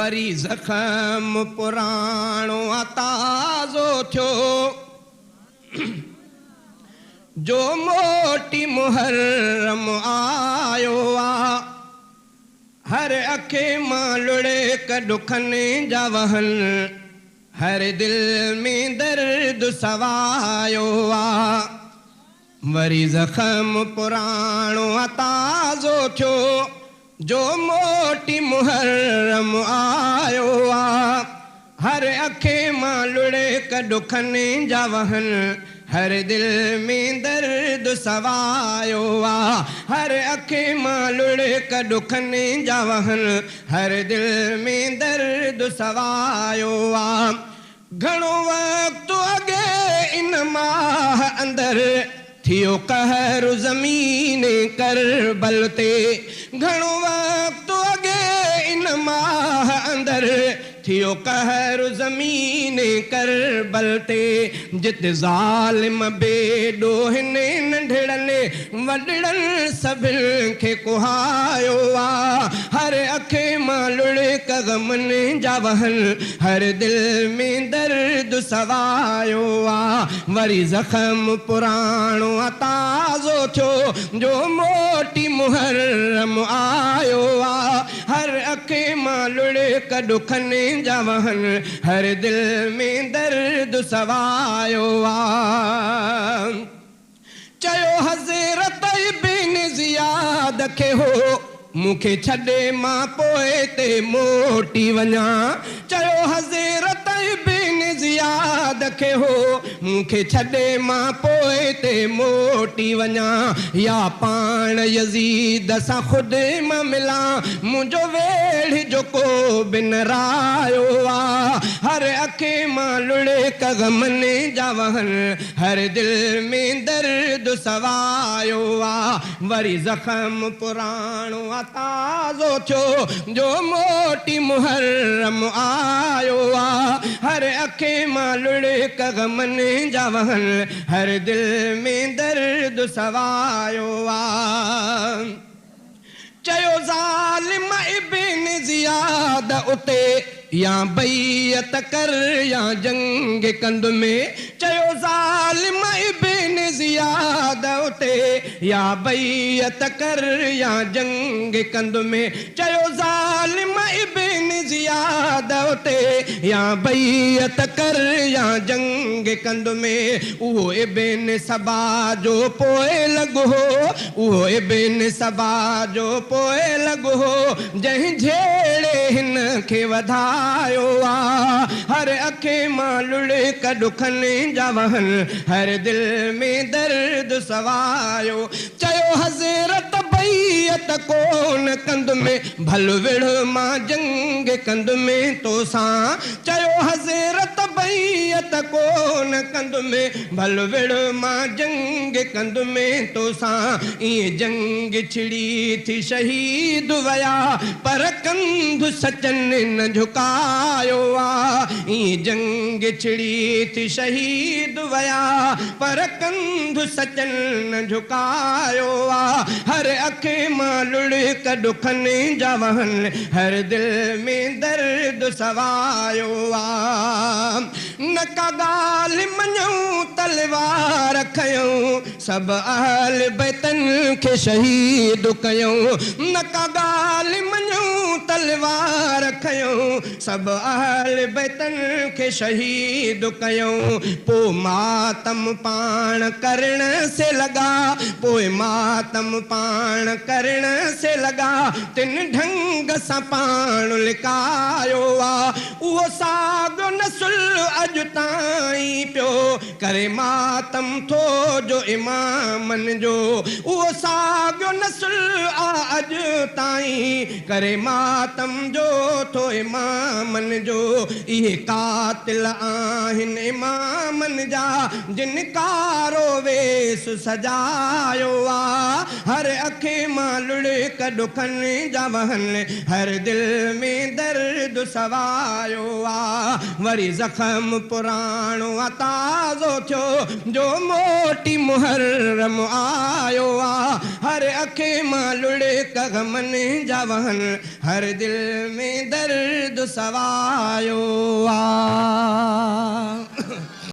वरी ज़ख़्म पुराणो ताज़ो थियो जो मोटी मुहर्रम आयो आ हर अखे मां लुड़े कॾुखनि जा वहन हर दिल में दर्द सवायो आ वरी ज़ख़्म पुराणो ताज़ो थियो जो मोटी मुहर्रम आयो आ हर अखे मां लुड़े कॾुखनि जा वहन हर दिल में दर्द सवायो आ हर अखे मां लुड़े कॾुखनि जा वहन हर दिल में दर्द सवायो आ घणो वक़्तु अॻे इन माह अंदर थियो कहर ज़मीन करबल ते घणो वक़्तु अॻे इन माह अंदर थियो कहर ज़मीन करबल ते जिते ज़ालिम बेडो हिन नंढड़नि वॾड़नि सभिनि खे कुहायो आ हर अखे मां लुड़े ग़मनि जा वहन हर दिल में दर्द सवायो आ वरी ज़ख़्म पुराणो ताज़ो थियो जो मोटी मुहर्रम आयो आ हर अखे मां लुड़े कॾुखनि जा वहन हर दिल में दर्द सवायो आ चयो हज़रत इब्न ज़ियाद खे हो मूंखे छॾे मां पोइ ते मोटी वञा चयो हज़रत इब्न ज़ियाद खे हो मूंखे छॾे मां पोइ ते मोटी वञा या पाण यज़ीद सां ख़ुदि मां मिलां मुंहिंजो वेड़ जो को बि न रायो आ हर अखे मां लुड़े ग़मनि जा वहन हर दिल में दर्द सवायो आ वरी ज़ख़्म पुराणो ताज़ो थियो जो मोटी मुहर्रम आयो आ हर अखे मां लुड़े ग़मनि जा वहन हर दिल में दर्द सवायो आ चयो ज़ालिम इब्न ज़ियाद उते या बैयत कर या जंग कंद में चयो ज़ालिम इब्न ज़ियाद उते या बैयत कर या जंग कंद में चयो ज़ालिम इब्न ज़ियाद उते या बैयत कर या जंग कंद में उहो इब्न सबा जो पोइ लॻो उहो इब्न सबा जो पोइ लॻो जंहिं झेड़े हिन खे वधायो आ हर अखे मां लुड़े कॾुखनि जा वहन हर दिल में दर्द सवायो चयो हज़रत बैयत कोन कंद में भल विड़ मां जंग कंद में तोसां चयो हज़रत बैयत कोन कंद में भल विड़ मां जंग कंद में तोसां ईअं जंग छिड़ी थी शहीद वया पर कंध सचन न झुकायो आ ईअं जंग छिड़ी थी शहीद वया पर कंध सचन न झुकायो आ हर अखे मां लुड़े कॾुखनि जा वहन हर दिल में दर्द सवायो आ न का ॻाल्हि मञूं तलवार खयूं सभु अहल बैतन खे शहीद कयूं न का ॻाल्हि मञूं तलवार खयूं सभु अहल बैतन खे शहीद कयूं पोइ मातम पाण करण से लॻा पोइ मातम पाण करण से लॻा तिन ढंग सां पाण लिकायो आ उहो साॻियो नसुल अॼु ताईं पियो करे मातम थो जो इमामनि जो उहो साॻियो नसुल आ अॼु ताईं करे मातम जो थो इमामनि जो इहे कातिल आहिनि इमामनि जा जिन कारो वेस सजायो आ हर अखे मां लुड़े कॾुखनि जा वहन हर दिल में दर्द सवायो आयो आ वरी ज़ख़्म पुराणो ताज़ो थियो जो मोटी मुहर्रम आयो आ हर अखे मां लुड़े कगमन जा वहन हर दिल में दर्द सवायो